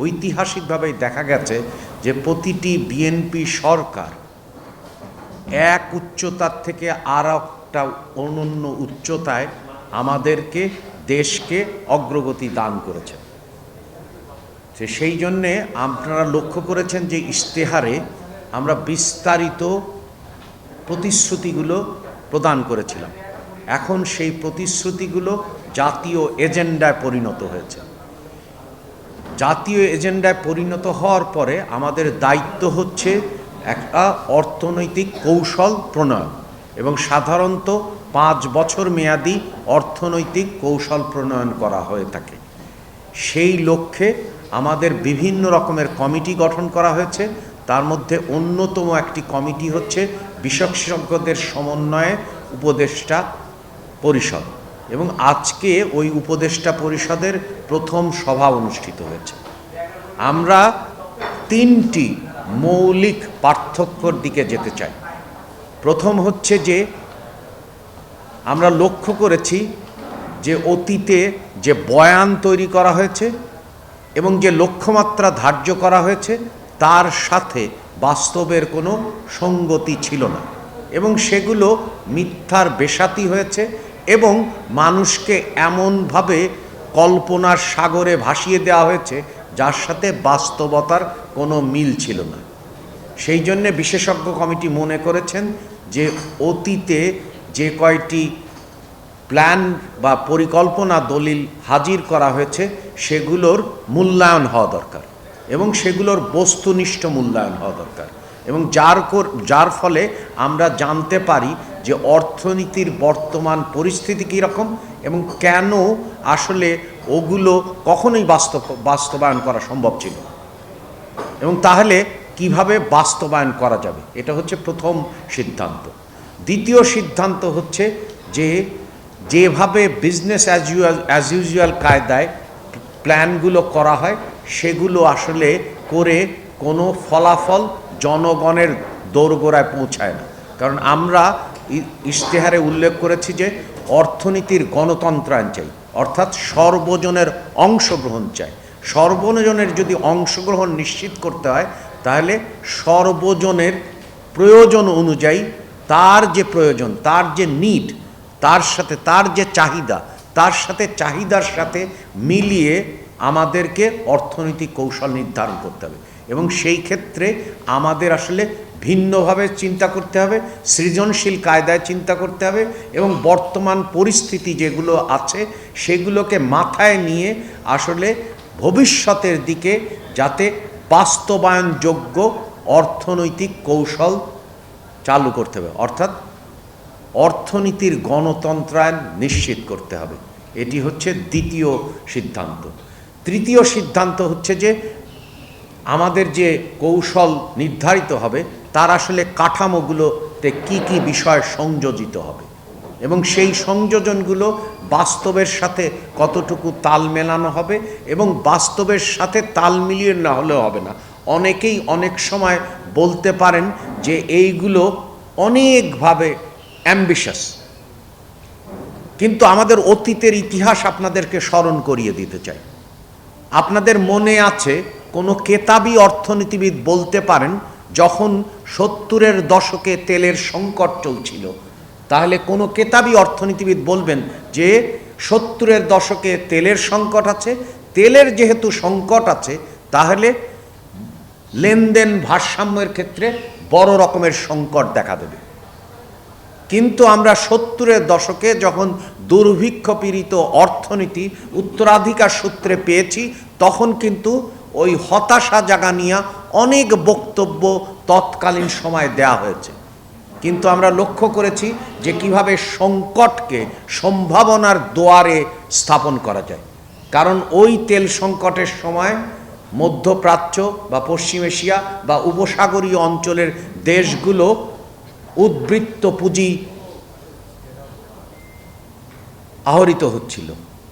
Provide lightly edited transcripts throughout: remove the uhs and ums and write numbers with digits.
ঐতিহাসিকভাবে দেখা গেছে যে প্রতিটি বিএনপি সরকার এক উচ্চতার থেকে আর একটা অনন্য উচ্চতায় আমাদেরকে দেশকে অগ্রগতি দান করেছে। সেই জন্যে আপনারা লক্ষ্য করেছেন যে ইশতেহারে আমরা বিস্তারিত প্রতিশ্রুতিগুলো প্রদান করেছিলাম। এখন সেই প্রতিশ্রুতিগুলো জাতীয় এজেন্ডায় পরিণত হয়েছে। জাতীয় এজেন্ডায় পরিণত হওয়ার পরে আমাদের দায়িত্ব হচ্ছে একটা অর্থনৈতিক কৌশল প্রণয়ন, এবং সাধারণত 5 বছর মেয়াদি অর্থনৈতিক কৌশল প্রণয়ন করা হয়ে থাকে। সেই লক্ষ্যে আমাদের বিভিন্ন রকমের কমিটি গঠন করা হয়েছে। তার মধ্যে অন্যতম একটি কমিটি হচ্ছে বিশেষজ্ঞদের সমন্বয়ে উপদেষ্টা পরিষদ, এবং আজকে ওই উপদেষ্টা পরিষদের প্রথম সভা অনুষ্ঠিত হয়েছে। আমরা 3টি মৌলিক পার্থক্যর দিকে যেতে চাই। প্রথম হচ্ছে যে আমরা লক্ষ্য করেছি যে অতীতে যে বয়ান তৈরি করা হয়েছে এবং যে লক্ষ্যমাত্রা ধার্য করা হয়েছে তার সাথে বাস্তবের কোনো সঙ্গতি ছিল না, এবং সেগুলো মিথ্যার বেশাতি হয়েছে এবং মানুষকে এমনভাবে কল্পনার সাগরে ভাসিয়ে দেওয়া হয়েছে যার সাথে বাস্তবতার কোনো মিল ছিল না। সেই জন্যে বিশেষজ্ঞ কমিটি মনে করেছেন যে অতীতে যে কয়টি প্ল্যান বা পরিকল্পনা দলিল হাজির করা হয়েছে সেগুলোর মূল্যায়ন হওয়া দরকার, এবং সেগুলোর বস্তুনিষ্ঠ মূল্যায়ন হওয়া দরকার, এবং যার ফলে আমরা জানতে পারি যে অর্থনীতির বর্তমান পরিস্থিতি কীরকম এবং কেন আসলে ওগুলো কখনোই বাস্তবায়ন করা সম্ভব ছিল, এবং তাহলে কিভাবে বাস্তবায়ন করা যাবে। এটা হচ্ছে প্রথম সিদ্ধান্ত। দ্বিতীয় সিদ্ধান্ত হচ্ছে যে যেভাবে বিজনেস অ্যাজ ইউজুয়াল কায়দায় প্ল্যানগুলো করা হয় সেগুলো আসলে করে কোনো ফলাফল জনগণের দোরগোড়ায় পৌঁছায় না। কারণ আমরা ইশতেহারে উল্লেখ করেছি যে অর্থনীতির গণতন্ত্রায়ন চাই, অর্থাৎ সর্বজনের অংশগ্রহণ চাই। সর্বজনের যদি অংশগ্রহণ নিশ্চিত করতে হয় তাহলে সর্বজনের প্রয়োজন অনুযায়ী তার যে প্রয়োজন, তার যে নিড, তার সাথে তার যে চাহিদা, তার সাথে চাহিদার সাথে মিলিয়ে আমাদেরকে অর্থনৈতিক কৌশল নির্ধারণ করতে হবে, এবং সেই ক্ষেত্রে আমাদের আসলে ভিন্নভাবে চিন্তা করতে হবে, সৃজনশীল কায়দায় চিন্তা করতে হবে, এবং বর্তমান পরিস্থিতি যেগুলো আছে সেগুলোকে মাথায় নিয়ে আসলে ভবিষ্যতের দিকে যাতে বাস্তবায়নযোগ্য অর্থনৈতিক কৌশল চালু করতে হবে, অর্থাৎ অর্থনীতির গণতন্ত্রায়ন নিশ্চিত করতে হবে। এটি হচ্ছে দ্বিতীয় সিদ্ধান্ত। তৃতীয় সিদ্ধান্ত হচ্ছে যে আমাদের যে কৌশল নির্ধারিত হবে তার আসলে কাঠামোগুলোতে কি কি বিষয় সংযোজিত হবে, এবং সেই সংযোজনগুলো বাস্তবের সাথে কতটুকু তাল মেলানো হবে, এবং বাস্তবের সাথে তাল মিলিয়ে না হলেও হবে না। অনেকেই অনেক সময় বলতে পারেন যে এইগুলো অনেকভাবে অ্যাম্বিশাস, কিন্তু আমাদের অতীতের ইতিহাস আপনাদেরকে স্মরণ করিয়ে দিতে চাই। আপনাদের মনে আছে কোনো কেতাবি অর্থনীতিবিদ বলতে পারেন যখন 70-এর দশকে তেলের সংকট চলছিল, তাহলে কোনো কেতাবি অর্থনীতিবিদ বলবেন যে 70-এর দশকে তেলের সংকট আছে, তেলের যেহেতু সংকট আছে তাহলে লেনদেন ভারসাম্যের ক্ষেত্রে বড় রকমের সংকট দেখা দেবে। কিন্তু আমরা 70-এর দশকে যখন দুর্ভিক্ষ পীড়িত অর্থনীতি উত্তরাধিকার সূত্রে পেয়েছি তখন কিন্তু ওই হতাশা জাগানিয়া অনেক বক্তব্য তৎকালীন সময় দেয়া হয়েছে, কিন্তু আমরা লক্ষ্য করেছি যে কিভাবে সংকটকে সম্ভাবনার দুয়ারে স্থাপন করা যায়। কারণ ওই তেল সংকটের সময় মধ্যপ্রাচ্য বা পশ্চিম এশিয়া বা উপসাগরীয় অঞ্চলের দেশগুলো উদ্বৃত্ত পুঁজি আহরিত হচ্ছিল,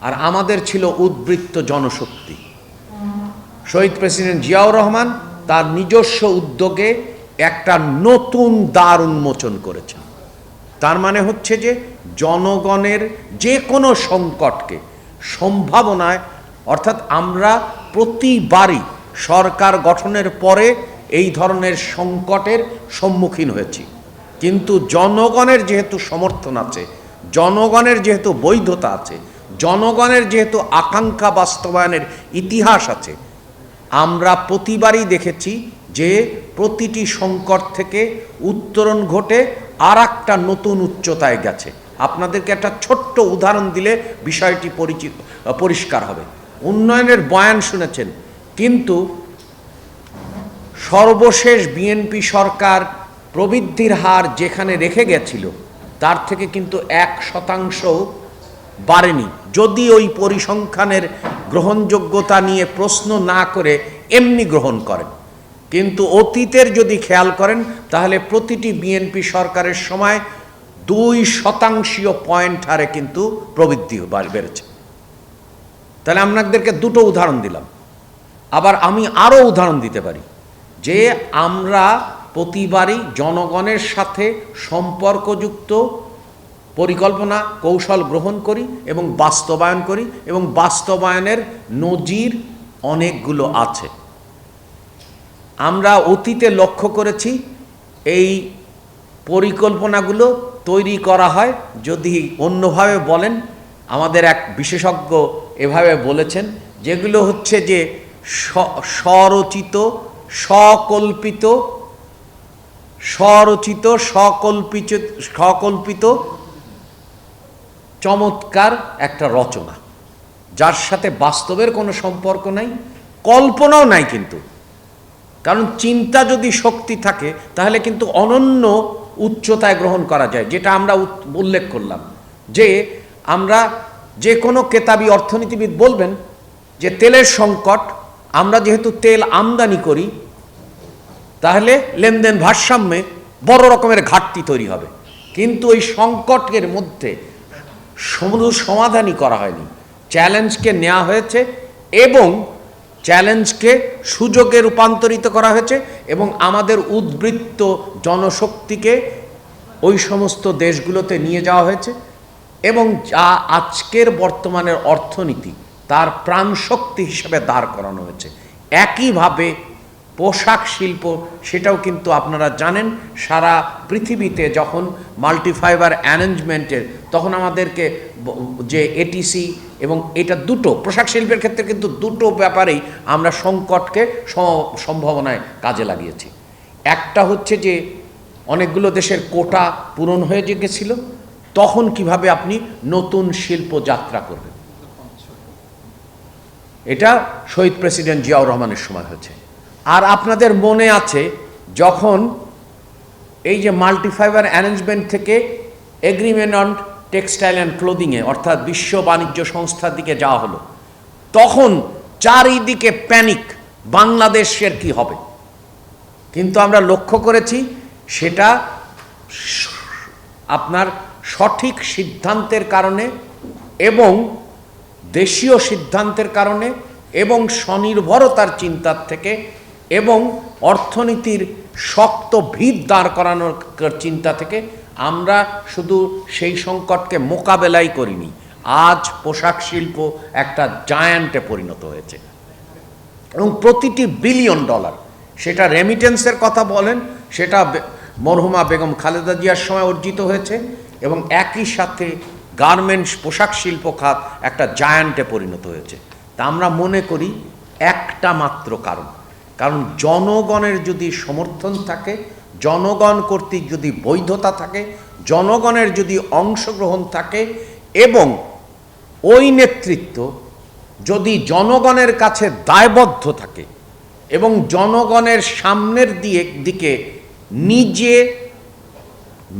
আর আমাদের ছিল উদ্বৃত্ত জনশক্তি। শহীদ প্রেসিডেন্ট জিয়াউর রহমান তার নিজস্ব উদ্যোগে একটা নতুন দ্বার উন্মোচন করেছেন। তার মানে হচ্ছে যে জনগণের যে কোনো সংকটকে সম্ভাবনায়, অর্থাৎ আমরা প্রতিবারই সরকার গঠনের পরে এই ধরনের সংকটের সম্মুখীন হয়েছি, কিন্তু জনগণের যেহেতু সমর্থন আছে, জনগণের যেহেতু বৈধতা আছে, জনগণের যেহেতু আকাঙ্ক্ষা বাস্তবায়নের ইতিহাস আছে, আমরা প্রতিবারই দেখেছি যে প্রতিটি সংকট থেকে উত্তরণ ঘটে আর একটা নতুন উচ্চতায় গেছে। আপনাদেরকে একটা ছোট্ট উদাহরণ দিলে বিষয়টি পরিষ্কার হবে। উন্নয়নের বয়ান শুনেছেন, কিন্তু সর্বশেষ বিএনপি সরকার প্রবৃদ্ধির হার যেখানে রেখে গেছিল তার থেকে কিন্তু 1% বাড়েনি, যদি ওই পরিসংখ্যানের গ্রহণযোগ্যতা নিয়ে প্রশ্ন না করে এমনি গ্রহণ করেন। কিন্তু অতীতের যদি খেয়াল করেন তাহলে প্রতিটি বিএনপি সরকারের সময় 2% পয়েন্ট হারে কিন্তু প্রবৃদ্ধি বেড়েছে। তাহলে আপনাদেরকে দুটো উদাহরণ দিলাম, আবার আমি আরও উদাহরণ দিতে পারি যে আমরা প্রতিবারই জনগণের সাথে সম্পর্কযুক্ত পরিকল্পনা কৌশল গ্রহণ করি এবং বাস্তবায়ন করি, এবং বাস্তবায়নের নজির অনেকগুলো আছে। আমরা অতীতে লক্ষ্য করেছি এই পরিকল্পনাগুলো তৈরি করা হয়, যদি অন্যভাবে বলেন, আমাদের এক বিশেষজ্ঞ এভাবে বলেছেন, যেগুলো হচ্ছে যে স্বরচিত সকল্পিত চমৎকার একটা রচনা, যার সাথে বাস্তবের কোনো সম্পর্ক নাই, কল্পনাও নাই। কিন্তু কারণ চিন্তা যদি শক্তি থাকে তাহলে কিন্তু অনন্য উচ্চতায় গ্রহণ করা যায়, যেটা আমরা উল্লেখ করলাম। যে আমরা যে কোনো কেতাবি অর্থনীতিবিদ বলবেন যে তেলের সংকট, আমরা যেহেতু তেল আমদানি করি তাহলে লেনদেন ভারসাম্যে বড় রকমের ঘাটতি তৈরি হবে। কিন্তু ওই সংকটের মধ্যে শুধু সমাধানই করা হয়নি, চ্যালেঞ্জকে নেওয়া হয়েছে এবং চ্যালেঞ্জকে সুযোগে রূপান্তরিত করা হয়েছে, এবং আমাদের উদ্বৃত্ত জনশক্তিকে ওই সমস্ত দেশগুলোতে নিয়ে যাওয়া হয়েছে, এবং যা আজকের বর্তমানের অর্থনীতি তার প্রাণশক্তি হিসেবে দাঁড় করানো হয়েছে। একইভাবে পোশাক শিল্প, সেটাও কিন্তু আপনারা জানেন, সারা পৃথিবীতে যখন মাল্টিফাইবার অ্যারেঞ্জমেন্টের, তখন আমাদেরকে যে এটিসি এবং এটা দুটো পোশাক শিল্পের ক্ষেত্রে কিন্তু দুটো ব্যাপারেই আমরা সংকটকে সম্ভাবনায় কাজে লাগিয়েছি। একটা হচ্ছে যে অনেকগুলো দেশের কোটা পূরণ হয়ে গেছিল, তখন কিভাবে আপনি নতুন শিল্প যাত্রা করবেন, এটা শহীদ প্রেসিডেন্ট জিয়াউর রহমানের সময় হয়েছে। আর আপনাদের মনে আছে যখন এই যে মাল্টিফাইবার অ্যারেঞ্জমেন্ট থেকে এগ্রিমেন্ট অন টেক্সটাইল অ্যান্ড ক্লোদিংয়ে, অর্থাৎ বিশ্ব বাণিজ্য সংস্থার দিকে যাওয়া হলো, তখন চারিদিকে প্যানিক, বাংলাদেশের কি হবে। কিন্তু আমরা লক্ষ্য করেছি সেটা আপনার সঠিক সিদ্ধান্তের কারণে এবং দেশীয় সিদ্ধান্তের কারণে এবং স্বনির্ভরতার চিন্তার থেকে এবং অর্থনীতির শক্ত ভিত দাঁড় করানোর চিন্তা থেকে আমরা শুধু সেই সংকটকে মোকাবেলাই করিনি, আজ পোশাক শিল্প একটা জায়ান্টে পরিণত হয়েছে, এবং প্রতিটি $1 বিলিয়ন, সেটা রেমিটেন্সের কথা বলেন, সেটা মরহুমা বেগম খালেদা জিয়ার সময় অর্জিত হয়েছে, এবং একই সাথে গার্মেন্টস পোশাক শিল্প খাত একটা জায়ান্টে পরিণত হয়েছে। তা আমরা মনে করি একটা মাত্র কারণ জনগণের যদি সমর্থন থাকে, জনগণ কর্তৃক যদি বৈধতা থাকে, জনগণের যদি অংশগ্রহণ থাকে, এবং ওই নেতৃত্ব যদি জনগণের কাছে দায়বদ্ধ থাকে এবং জনগণের সামনের দিকে নিজে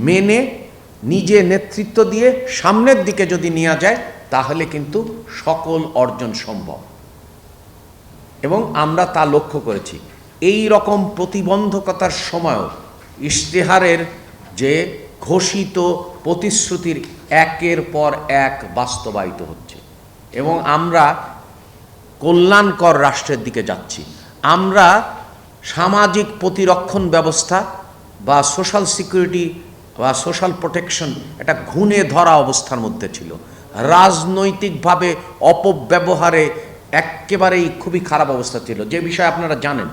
মেনে নিজে নেতৃত্ব দিয়ে সামনের দিকে যদি নেওয়া যায়, তাহলে কিন্তু সকল অর্জন সম্ভব। এবং আমরা তা লক্ষ্য করেছি। এই রকম প্রতিবন্ধকতার সময়ও ইশতেহারের যে ঘোষিত প্রতিশ্রুতির একের পর এক বাস্তবায়িত হচ্ছে, এবং আমরা কল্যাণকর রাষ্ট্রের দিকে যাচ্ছি। আমরা সামাজিক প্রতিরক্ষণ ব্যবস্থা বা সোশ্যাল সিকিউরিটি বা সোশ্যাল প্রোটেকশন একটা ঘুণে ধরা অবস্থার মধ্যে ছিল। রাজনৈতিকভাবে অপব্যবহারে একেবারেই খুবই খারাপ অবস্থা ছিল, যে বিষয়ে আপনারা জানেন।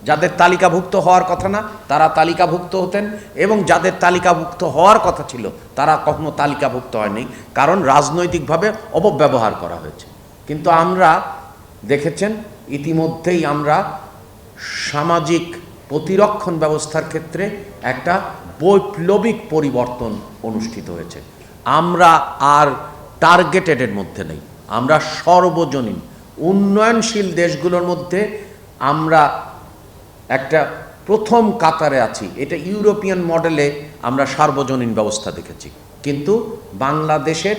যাদের তালিকাভুক্ত হওয়ার কথা না তারা তালিকাভুক্ত হতেন, এবং যাদের তালিকাভুক্ত হওয়ার কথা ছিল তারা কখনো তালিকাভুক্ত হয়নি, কারণ রাজনৈতিকভাবে অপব্যবহার করা হয়েছে। কিন্তু আমরা দেখেছেন ইতিমধ্যেই আমরা সামাজিক প্রতিরক্ষণ ব্যবস্থার ক্ষেত্রে একটা বৈপ্লবিক পরিবর্তন অনুষ্ঠিত হয়েছে। আমরা আর টার্গেটেডের মধ্যে নেই, আমরা সর্বজনীন উন্নয়নশীল দেশগুলোর মধ্যে আমরা একটা প্রথম কাতারে আছি। এটা ইউরোপিয়ান মডেলে আমরা সার্বজনীন ব্যবস্থা দেখেছি, কিন্তু বাংলাদেশের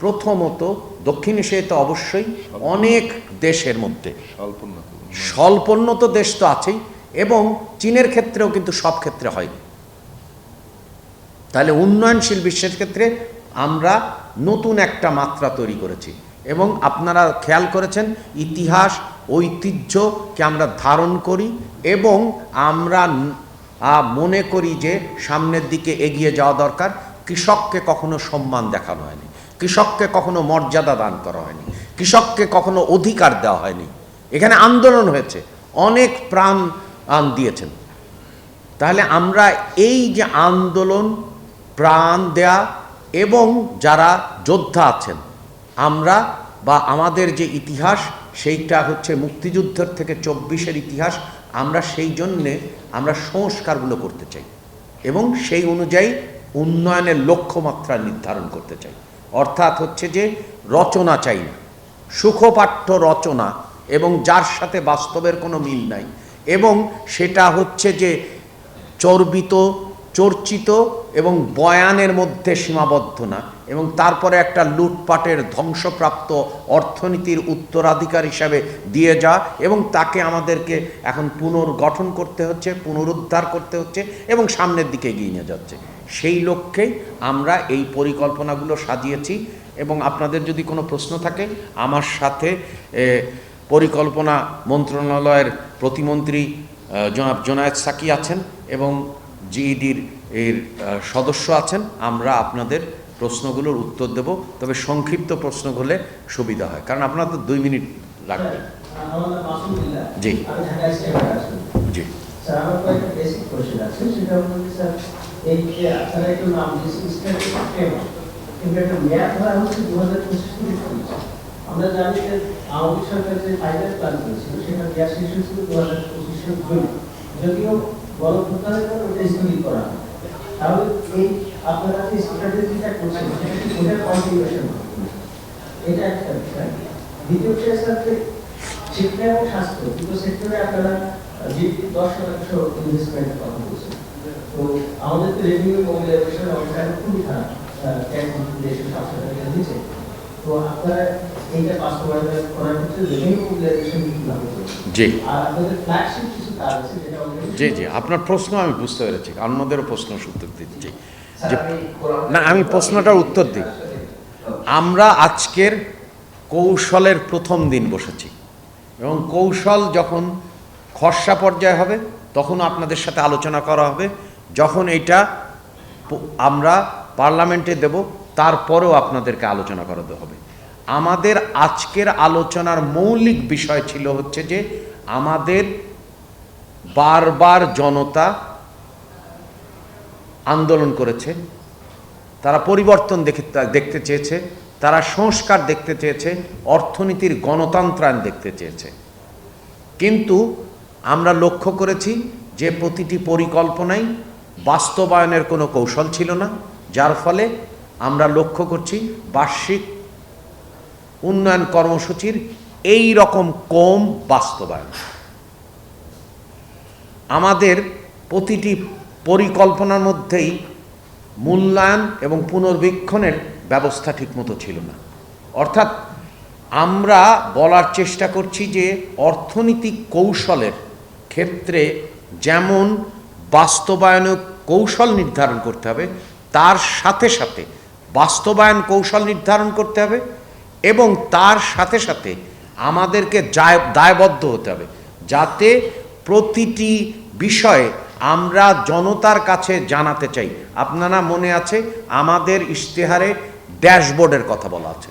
প্রথমত, দক্ষিণ এশিয়ায় তো অবশ্যই অনেক দেশের মধ্যে স্বল্পোন্নত দেশ তো আছেই, এবং চীনের ক্ষেত্রেও কিন্তু সব ক্ষেত্রে হয়নি। তাহলে উন্নয়নশীল বিশ্বের ক্ষেত্রে আমরা নতুন একটা মাত্রা তৈরি করেছি, এবং আপনারা খেয়াল করেছেন ইতিহাস ঐতিহ্যকে আমরা ধারণ করি, এবং আমরা মনে করি যে সামনের দিকে এগিয়ে যাওয়া দরকার। কৃষককে কখনো সম্মান দেখানো হয়নি, কৃষককে কখনো মর্যাদা দান করা হয়নি, কৃষককে কখনো অধিকার দেওয়া হয়নি। এখানে আন্দোলন হয়েছে, অনেক প্রাণ দিয়েছেন। তাহলে আমরা এই যে আন্দোলন, প্রাণ দেয়া, এবং যারা যোদ্ধা আছেন, আমরা বা আমাদের যে ইতিহাস সেইটা হচ্ছে মুক্তিযুদ্ধের থেকে 24-এর ইতিহাস, আমরা সেই জন্যে আমরা সংস্কারগুলো করতে চাই, এবং সেই অনুযায়ী উন্নয়নের লক্ষ্যমাত্রা নির্ধারণ করতে চাই। অর্থাৎ হচ্ছে যে রচনা চাই না, সুখপাঠ্য রচনা, এবং যার সাথে বাস্তবের কোনো মিল নাই, এবং সেটা হচ্ছে যে চর্বিত, চর্চিত এবং বয়ানের মধ্যে সীমাবদ্ধ না, এবং তারপরে একটা লুটপাটের ধ্বংসপ্রাপ্ত অর্থনীতির উত্তরাধিকার হিসাবে দিয়ে যা, এবং তাকে আমাদেরকে এখন পুনর্গঠন করতে হচ্ছে, পুনরুদ্ধার করতে হচ্ছে, এবং সামনের দিকে এগিয়ে নিয়ে যাচ্ছে। সেই লক্ষ্যেই আমরা এই পরিকল্পনাগুলো সাজিয়েছি। এবং আপনাদের যদি কোনো প্রশ্ন থাকে, আমার সাথে পরিকল্পনা মন্ত্রণালয়ের প্রতিমন্ত্রী জনাব জোনায়েদ সাকি আছেন, এবং জিইডির এর সদস্য আছেন। আমরা আপনাদের প্রশ্নগুলোর উত্তর দেব, তবে সংক্ষিপ্ত প্রশ্ন হলে সুবিধা হয়, কারণ আপনার তো 2 মিনিট লাগবে। জি জি স্যার, আমার কয়েকটা বেসিক কোশ্চেন আছে। সেটা হলো যে স্যার, এই যে আপনারা একটু নাম দিয়েছেন স্ট্যাটিক ফ্রেম, কিন্তু একটা মেয়াদ হয় হচ্ছে 2025-30। আমরা জানি যে আওয়ামী সরকার যে 5 প্ল্যান করেছিল সেটা মেয়াদ শেষ হয়েছিল 2025-এর জুন, যদিও গণভোটারের পর ওটা স্থগিত করা হয়। তাহলে এই আপনারা যে স্ট্র্যাটেজিটা করছেন সেটা কি ওটার কন্টিনিউশন? এটা একটা বিষয়। দ্বিতীয় বিষয় স্যার, শিক্ষা এবং স্বাস্থ্য দুটো সেক্টরে আপনারা জিডিপি 10% ইনভেস্টমেন্টের কথা বলছেন। তো আমাদের তো রেভিনিউ মোবিলাইজেশন অবস্থা খুবই খারাপ, দেশের 700 টাকা দিচ্ছে। তো আপনারা এইটা বাস্তবায়ন করার ক্ষেত্রে রেভিনিউ মোবিলাইজেশন কিভাবে করছেন? জি, আর আপনাদের ফ্ল্যাগশিপ কিছু কাজ আছে যেটা জি জি আপনার প্রশ্ন আমি বুঝতে পেরেছি, অন্যদেরও প্রশ্ন উত্তর দিচ্ছি। যে না, আমি প্রশ্নটার উত্তর দিই। আমরা আজকের কৌশলের প্রথম দিন বসেছি, এবং কৌশল যখন খসড়া পর্যায়ে হবে তখন আপনাদের সাথে আলোচনা করা হবে। যখন এটা আমরা পার্লামেন্টে দেব তারপরেও আপনাদেরকে আলোচনা করাতে হবে। আমাদের আজকের আলোচনার মৌলিক বিষয় ছিল হচ্ছে যে আমাদের বারবার জনতা আন্দোলন করেছে, তারা পরিবর্তন দেখতে চেয়েছে, তারা সংস্কার দেখতে চেয়েছে, অর্থনীতির গণতন্ত্রায়ন দেখতে চেয়েছে। কিন্তু আমরা লক্ষ্য করেছি যে প্রতিটি পরিকল্পনাই বাস্তবায়নের কোনো কৌশল ছিল না, যার ফলে আমরা লক্ষ্য করছি বার্ষিক উন্নয়ন কর্মসূচির এই রকম কম বাস্তবায়ন। আমাদের প্রতিটি পরিকল্পনার মধ্যেই মূল্যায়ন এবং পুনর্বীক্ষণের ব্যবস্থা ঠিকমতো ছিল না। অর্থাৎ আমরা বলার চেষ্টা করছি যে অর্থনৈতিক কৌশলের ক্ষেত্রে যেমন বাস্তবায়নের কৌশল নির্ধারণ করতে হবে, তার সাথে সাথে বাস্তবায়ন কৌশল নির্ধারণ করতে হবে, এবং তার সাথে সাথে আমাদেরকে দায়বদ্ধ হতে হবে যাতে প্রতিটি বিষয়ে আমরা জনতার কাছে জানাতে চাই। আপনারা মনে আছে আমাদের ইশতেহারে ড্যাশবোর্ডের কথা বলা আছে,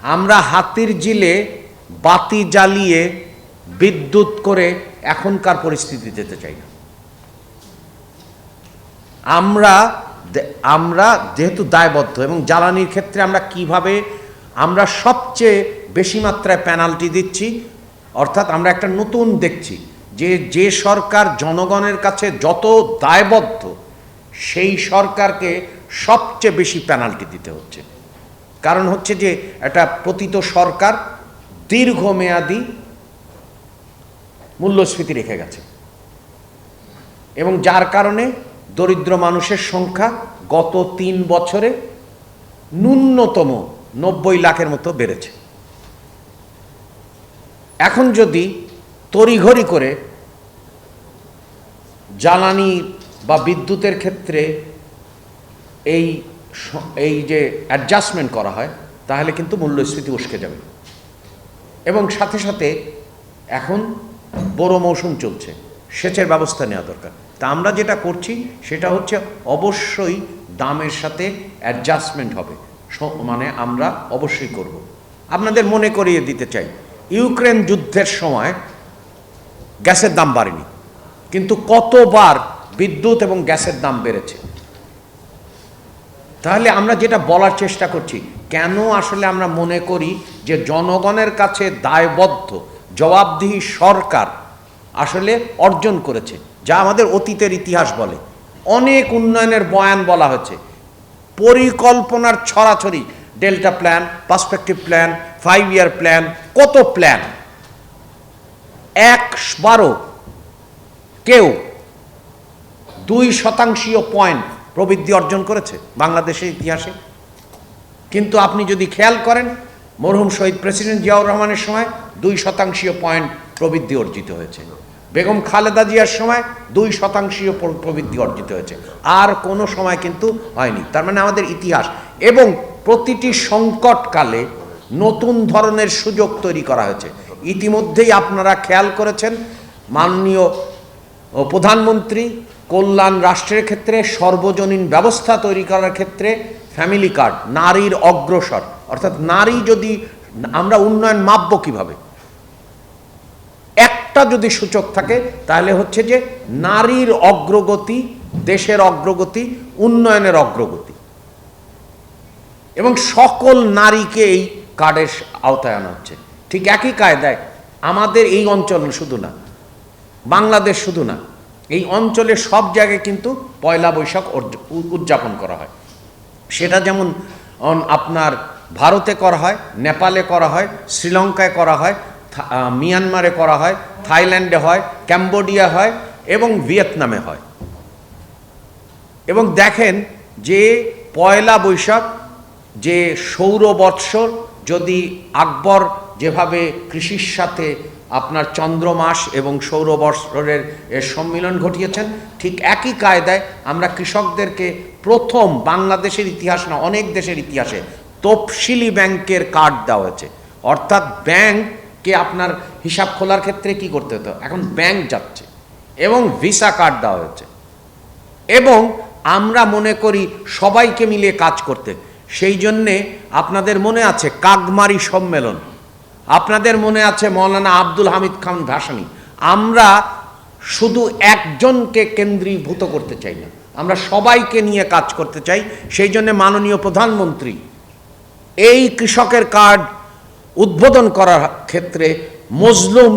আমরা হাতির ঝিলে বাতি জ্বালিয়ে বিদ্যুৎ করে এখনকার পরিস্থিতি যেতে চাই না। আমরা যেহেতু দায়বদ্ধ, এবং জ্বালানির ক্ষেত্রে আমরা কিভাবে আমরা সবচেয়ে বেশি মাত্রায় পেনাল্টি দিচ্ছি, অর্থাৎ আমরা একটা নতুন দেখছি যে সরকার জনগণের কাছে যত দায়বদ্ধ সেই সরকারকে সবচেয়ে বেশি পেনাল্টি দিতে হচ্ছে। কারণ হচ্ছে যে একটা পতিত সরকার দীর্ঘমেয়াদী মূল্যস্ফীতি রেখে গেছে, এবং যার কারণে দরিদ্র মানুষের সংখ্যা গত 3 বছরে ন্যূনতম 90 লাখের মতো বেড়েছে। এখন যদি তড়িঘড়ি করে জ্বালানি বা বিদ্যুতের ক্ষেত্রে এই যে অ্যাডজাস্টমেন্ট করা হয়, তাহলে কিন্তু মূল্যস্ফীতি উস্কে যাবে। এবং সাথে সাথে এখন বড় মৌসুম চলছে, সেচের ব্যবস্থা নেওয়া দরকার। তা আমরা যেটা করছি সেটা হচ্ছে অবশ্যই দামের সাথে অ্যাডজাস্টমেন্ট হবে, মানে আমরা অবশ্যই করব। আপনাদের মনে করিয়ে দিতে চাই, ইউক্রেন যুদ্ধের সময় গ্যাসের দাম বাড়েনি, কিন্তু কতবার বিদ্যুৎ এবং গ্যাসের দাম বেড়েছে। তাহলে আমরা যেটা বলার চেষ্টা করছি, কেন আসলে আমরা মনে করি যে জনগণের কাছে দায়বদ্ধ জবাবদিহি সরকার আসলে অর্জন করেছে, যা আমাদের অতীতের ইতিহাস বলে। অনেক উন্নয়নের বয়ান বলা হয়েছে, পরিকল্পনার ছড়াছড়ি, delta plan, perspective plan, 5 year plan, কত প্ল্যান। একবারও কেউ 2% পয়েন্ট প্রবৃদ্ধি অর্জন করেছে বাংলাদেশের ইতিহাসে? কিন্তু আপনি যদি খেয়াল করেন, মরহুম শহীদ প্রেসিডেন্ট জিয়াউর রহমানের সময় 2% পয়েন্ট প্রবৃদ্ধি অর্জিত হয়েছে, বেগম খালেদা জিয়ার সময় 2% প্রবৃদ্ধি অর্জিত হয়েছে, আর কোনো সময় কিন্তু হয়নি। তার মানে আমাদের ইতিহাস। এবং প্রতিটি সংকটকালে নতুন ধরনের সুযোগ তৈরি করা হয়েছে। ইতিমধ্যেই আপনারা খেয়াল করেছেন, মাননীয় প্রধানমন্ত্রী কল্যাণ রাষ্ট্রের ক্ষেত্রে সর্বজনীন ব্যবস্থা তৈরি করার ক্ষেত্রে ফ্যামিলি কার্ড, নারীর অগ্রসর, অর্থাৎ নারী যদি আমরা উন্নয়ন মাপব কিভাবে, একটা যদি সূচক থাকে তাহলে হচ্ছে যে নারীর অগ্রগতি, দেশের অগ্রগতি, উন্নয়নের অগ্রগতি, এবং সকল নারীকে এই কার্ডের আওতায় আনা হচ্ছে। ঠিক একই কায়দায় আমাদের এই অঞ্চল শুধু না, বাংলাদেশ শুধু না, এই অঞ্চলের সব জায়গায় কিন্তু পয়লা বৈশাখ উদযাপন করা হয়। সেটা যেমন আপনার ভারতে করা হয়, নেপালে করা হয়, শ্রীলঙ্কায় করা হয়, মিয়ানমারে করা হয়, থাইল্যান্ডে হয়, ক্যাম্বোডিয়া হয়, এবং ভিয়েতনামে হয়। এবং দেখেন যে পয়লা বৈশাখ যে সৌর বৎসর, যদি আকবর যেভাবে কৃষির সাথে আপনার চন্দ্রমাস এবং সৌর বৎসরের সম্মিলন ঘটিয়েছেন, ঠিক একই কায়দায় আমরা কৃষকদেরকে প্রথম বাংলাদেশের ইতিহাস না, অনেক দেশের ইতিহাসে তফসিলি ব্যাংকের কার্ড দেওয়া হয়েছে। অর্থাৎ ব্যাংককে আপনার হিসাব খোলার ক্ষেত্রে কি করতে হতো, এখন ব্যাংক যাচ্ছে, এবং ভিসা কার্ড দেওয়া হয়েছে। এবং আমরা মনে করি সবাইকে মিলে কাজ করতে। সেই জন্যে আপনাদের মনে আছে কাগমারি সম্মেলন, আপনাদের মনে আছে মৌলানা আব্দুল হামিদ খান ভাসানী। আমরা শুধু একজনকে কেন্দ্রীভূত করতে চাই না, আমরা সবাইকে নিয়ে কাজ করতে চাই। সেই জন্য মাননীয় প্রধানমন্ত্রী এই কৃষকের কার্ড উদ্বোধন করার ক্ষেত্রে মজলুম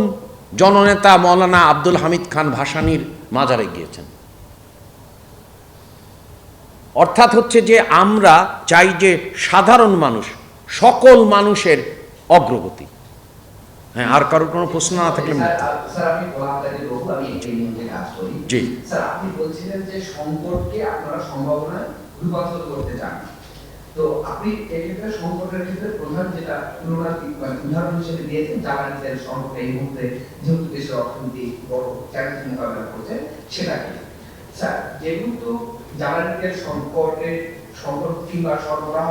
জননেতা মৌলানা আব্দুল হামিদ খান ভাসানীর মাজারে গিয়েছেন। অর্থাৎ হচ্ছে যে আমরা চাই যে সাধারণ মানুষ, সকল মানুষের অগ্রগতি। হ্যাঁ, আর কারোর কোনো প্রশ্ন না থাকলে স্যার, আপনি আমি এই নিয়ে কাজ করি। জি স্যার, আপনি বলছিলেন যে সংকটকে আপনারা সম্ভাবনায় রূপান্তর করতে চান। তো আপনি এই ক্ষেত্রে সংকটের ক্ষেত্রে প্রধান যেটা উদাহরণ হিসেবে দিয়েছেন জ্বালানি তেল সংকট, এই মুহূর্তে যেহেতু দেশের অর্থনীতি বড় চ্যালেঞ্জ মোকাবেলা করছে, সেটা কি স্যার? যেহেতু জ্বালানি তেল সংকট কিংবা সরবরাহ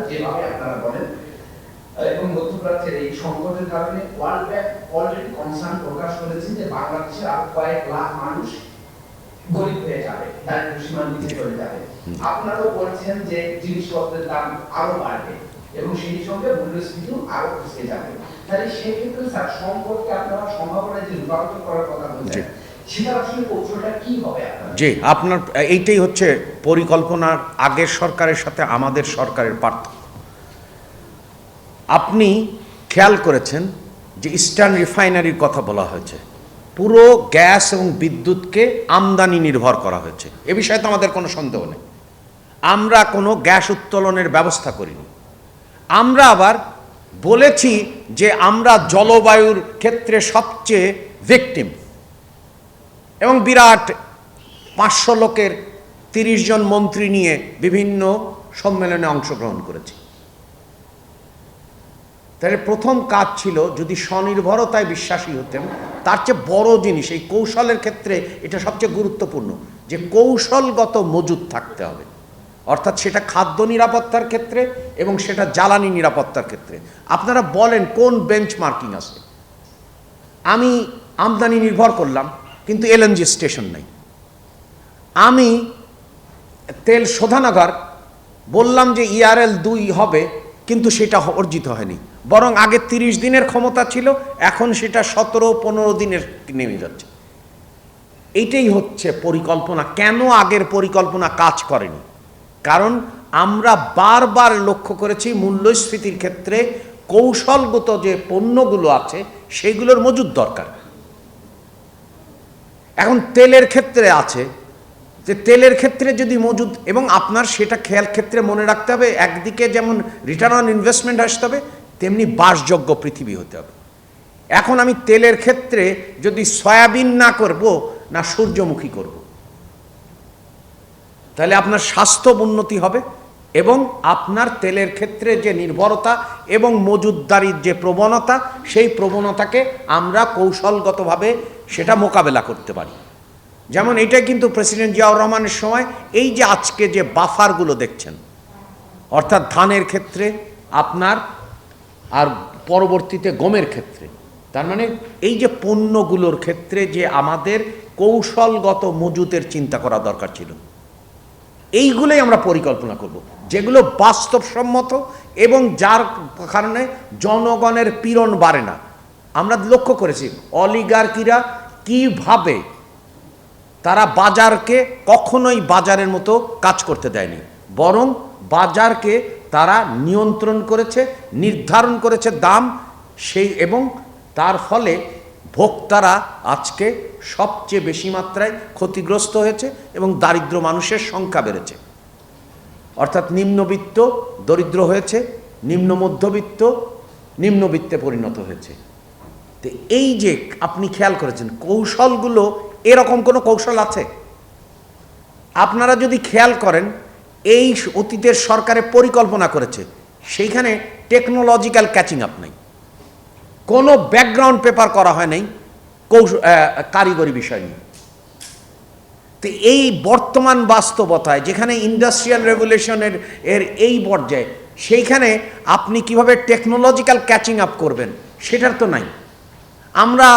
যেভাবে আপনারা বলেন, এবং মধ্যপ্রাচ্যের এই সংকটের কারণে ওয়ার্ল্ড ব্যাংক অলরেডি কনসার্ন প্রকাশ করেছে যে বাংলাদেশের আরো কয়েক লাখ মানুষ গরিব হয়ে যাবে, দারিদ্র সীমার নিচে চলে যাবে। আপনারাও বলছেন যে জিনিসপত্রের দাম আরো বাড়বে। এবং সেই সঙ্গে মূল্যস্ফীতিও আরো পিছিয়ে যাবে। তাহলে সেক্ষেত্রে স্যার সম্পর্কে আপনারা সম্ভাবনায় যে রূপান্তর করার কথা বলছেন, সেটা আসলে কৌশলটা কি হবে আপনার? জি, আপনার এইটাই হচ্ছে পরিকল্পনার আগের সরকারের সাথে আমাদের সরকারের পার্থক্য। আপনি খেয়াল করেছেন যে ইস্টার্ন রিফাইনারির কথা বলা হয়েছে, পুরো গ্যাস এবং বিদ্যুৎকে আমদানি নির্ভর করা হয়েছে। এ বিষয়ে তো আমাদের কোনো সন্দেহ নেই। আমরা কোনো গ্যাস উত্তোলনের ব্যবস্থা করিনি। আমরা আবার বলেছি যে আমরা জলবায়ুর ক্ষেত্রে সবচেয়ে ভিকটিম, এবং বিরাট 500 লোকের 30 জন মন্ত্রী নিয়ে বিভিন্ন সম্মেলনে অংশগ্রহণ করেছি। তাহলে প্রথম কাজ ছিল, যদি স্বনির্ভরতায় বিশ্বাসী হতেন, তার চেয়ে বড় জিনিস এই কৌশলের ক্ষেত্রে এটা সবচেয়ে গুরুত্বপূর্ণ, যে কৌশলগত মজুদ থাকতে হবে। অর্থাৎ সেটা খাদ্য নিরাপত্তার ক্ষেত্রে এবং সেটা জ্বালানি নিরাপত্তার ক্ষেত্রে। আপনারা বলেন কোন বেঞ্চমার্কিং আছে? আমি আমদানি নির্ভর করলাম কিন্তু এলএনজি স্টেশন নাই। আমি তেল শোধনাগার বললাম যে ERL 2 হবে, কিন্তু সেটা অর্জিত হয়নি। বরং আগে 30 দিনের ক্ষমতা ছিল, এখন সেটা 17-15 দিনের নেমে যাচ্ছে। এইটাই হচ্ছে পরিকল্পনা। কেন আগের পরিকল্পনা কাজ করেনি? কারণ আমরা বারবার লক্ষ্য করেছি মূল্যস্ফীতির ক্ষেত্রে কৌশলগত যে পণ্যগুলো আছে সেগুলোর মজুদ দরকার। এখন তেলের ক্ষেত্রে আছে যে তেলের ক্ষেত্রে যদি মজুদ, এবং আপনার সেটা খেয়াল ক্ষেত্রে মনে রাখতে হবে, একদিকে যেমন রিটার্ন অন ইনভেস্টমেন্ট আসতে হবে, তেমনি বাসযোগ্য পৃথিবী হতে হবে। এখন আমি তেলের ক্ষেত্রে যদি সয়াবিন না করব না সূর্যমুখী করব, তাহলে আপনার স্বাস্থ্য উন্নতি হবে এবং আপনার তেলের ক্ষেত্রে যে নির্ভরতা এবং মজুদদারির যে প্রবণতা, সেই প্রবণতাকে আমরা কৌশলগতভাবে সেটা মোকাবেলা করতে পারি। যেমন এটা কিন্তু প্রেসিডেন্ট জিয়াউর রহমানের সময় এই যে আজকে যে বাফারগুলো দেখছেন, অর্থাৎ ধানের ক্ষেত্রে আপনার আর পরবর্তীতে গমের ক্ষেত্রে, তার মানে এই যে পণ্যগুলোর ক্ষেত্রে যে আমাদের কৌশলগত মজুদের চিন্তা করা দরকার ছিল, এইগুলোই আমরা পরিকল্পনা করব, যেগুলো বাস্তবসম্মত এবং যার কারণে জনগণের পীড়ন বাড়ে না। আমরা লক্ষ্য করেছি অলিগার্কিরা কিভাবে তারা বাজারকে কখনোই বাজারের মতো কাজ করতে দেয়নি, বরং বাজারকে তারা নিয়ন্ত্রণ করেছে, নির্ধারণ করেছে দাম সেই, এবং তার ফলে ভোক্তারা আজকে সবচেয়ে বেশি মাত্রায় ক্ষতিগ্রস্ত হয়েছে এবং দারিদ্র মানুষের সংখ্যা বেড়েছে। অর্থাৎ নিম্নবিত্ত দরিদ্র হয়েছে, নিম্ন মধ্যবিত্ত নিম্নবিত্তে পরিণত হয়েছে। তো এই যে আপনি খেয়াল করেছেন কৌশলগুলো, এরকম কোনো কৌশল আছে? আপনারা যদি খেয়াল করেন, এই অতীতের সরকারে পরিকল্পনা করেছে, সেইখানে টেকনোলজিক্যাল ক্যাচিং আপ নেই, কোনো ব্যাকগ্রাউন্ড পেপার করা হয় নাই কারিগরি বিষয় নিয়ে। তো এই বর্তমান বাস্তবতায় যেখানে ইন্ডাস্ট্রিয়াল রেভলিউশনের এই পর্যায়ে, সেইখানে আপনি কিভাবে টেকনোলজিক্যাল ক্যাচিং আপ করবেন সেটার তো নাই। আমরা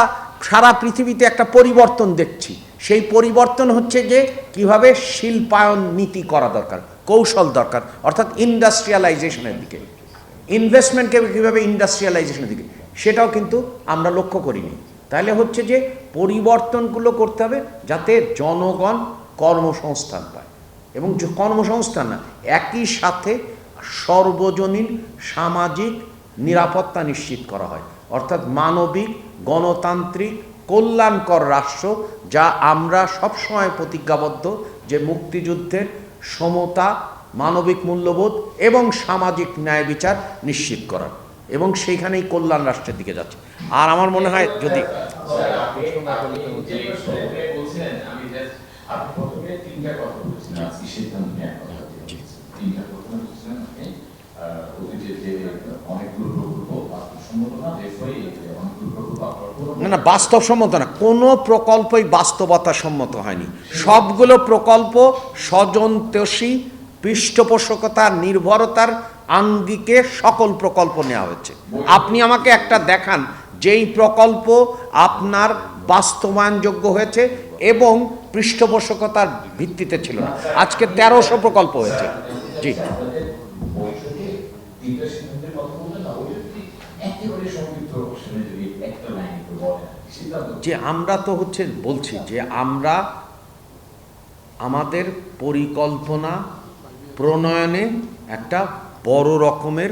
সারা পৃথিবীতে একটা পরিবর্তন দেখছি, সেই পরিবর্তন হচ্ছে যে কিভাবে শিল্পায়ন নীতি করা দরকার, কৌশল দরকার, অর্থাৎ ইন্ডাস্ট্রিয়ালাইজেশনের দিকে, ইনভেস্টমেন্টকে কীভাবে ইন্ডাস্ট্রিয়ালাইজেশনের দিকে, সেটাও কিন্তু আমরা লক্ষ্য করিনি। তাহলে হচ্ছে যে পরিবর্তনগুলো করতে হবে যাতে জনগণ কর্মসংস্থান পায়, এবং কর্মসংস্থান না, একই সাথে সর্বজনীন সামাজিক নিরাপত্তা নিশ্চিত করা হয়, অর্থাৎ মানবিক গণতান্ত্রিক কল্যাণকর রাষ্ট্র, যা আমরা সবসময় প্রতিজ্ঞাবদ্ধ যে মুক্তিযুদ্ধের সমতা, মানবিক মূল্যবোধ এবং সামাজিক ন্যায় বিচার নিশ্চিত করার, এবং সেইখানেই কল্যাণ রাষ্ট্রের দিকে যাচ্ছে। আর আমার মনে হয় যদি না বাস্তবসম্মত না, কোনো প্রকল্পই বাস্তবতাসম্মত হয়নি। সবগুলো প্রকল্প স্বজনতোষী পৃষ্ঠপোষকতার নির্ভরতার আঙ্গিকে সকল প্রকল্প নেওয়া হয়েছে। আপনি আমাকে একটা দেখান যেই প্রকল্প আপনার বাস্তবায়নযোগ্য হয়েছে এবং পৃষ্ঠপোষকতার ভিত্তিতে ছিল না। আজকে 1300 প্রকল্প হয়েছে। জি। সিদ্ধান্ত? যে আমরা তো বলছি যে আমরা আমাদের পরিকল্পনা প্রণয়নে একটা বড় রকমের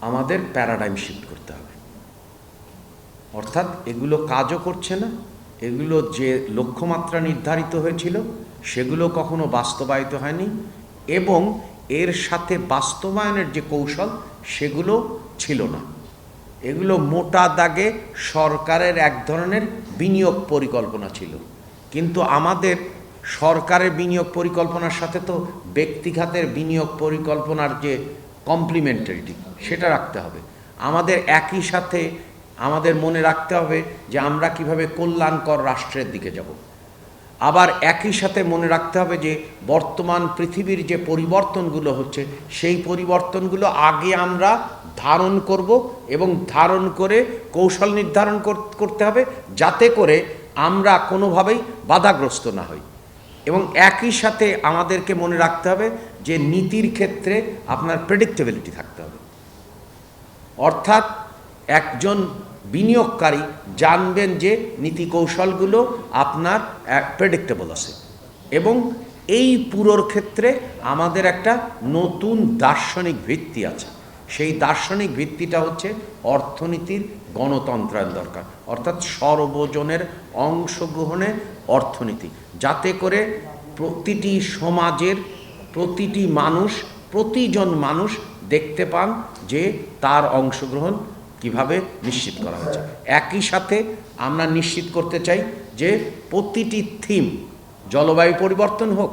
আমাদের প্যারাডাইম শিফট করতে হবে। অর্থাৎ এগুলো কাজও করছে না, এগুলো যে লক্ষ্যমাত্রা নির্ধারিত হয়েছিল সেগুলো কখনো বাস্তবায়িত হয়নি, এবং এর সাথে বাস্তবায়নের যে কৌশল সেগুলো ছিল না। এগুলো মোটা দাগে সরকারের এক ধরনের বিনিয়োগ পরিকল্পনা ছিল, কিন্তু আমাদের সরকারের বিনিয়োগ পরিকল্পনার সাথে তো ব্যক্তিগতের বিনিয়োগ পরিকল্পনার যে কমপ্লিমেন্টারিটি সেটা রাখতে হবে। আমাদের একই সাথে আমাদের মনে রাখতে হবে যে আমরা কিভাবে কল্যাণকর রাষ্ট্রের দিকে যাব। আবার একই সাথে মনে রাখতে হবে যে বর্তমান পৃথিবীর যে পরিবর্তনগুলো হচ্ছে সেই পরিবর্তনগুলো আগে আমরা ধারণ করব, এবং ধারণ করে কৌশল নির্ধারণ করতে হবে যাতে করে আমরা কোনোভাবেই বাধাগ্রস্ত না হই। এবং একই সাথে আমাদেরকে মনে রাখতে হবে যে নীতির ক্ষেত্রে আপনার প্রেডিক্টেবিলিটি থাকতে হবে। অর্থাৎ একজন বিনিয়োগকারী জানবেন যে নীতি কৌশলগুলো আপনার প্রেডিক্টেবল আছে, এবং এই পুরোর ক্ষেত্রে আমাদের একটা নতুন দার্শনিক ভিত্তি আছে। সেই দার্শনিক ভিত্তিটা হচ্ছে অর্থনীতির গণতন্ত্রায়ন দরকার, অর্থাৎ সর্বজনের অংশগ্রহণে অর্থনীতি, যাতে করে প্রতিটি সমাজের প্রতিটি মানুষ, প্রতিজন মানুষ দেখতে পান যে তার অংশগ্রহণ কিভাবে নিশ্চিত করা হচ্ছে। একই সাথে আমরা নিশ্চিত করতে চাই যে প্রতিটি থিম, জলবায়ু পরিবর্তন হোক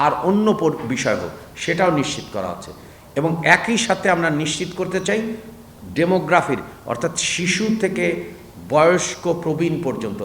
আর অন্য বিষয় হোক, সেটাও নিশ্চিত করা হচ্ছে। এবং একই সাথে আমরা নিশ্চিত করতে চাই ডেমোগ্রাফির, অর্থাৎ শিশু থেকে বয়স্ক প্রবীণ পর্যন্ত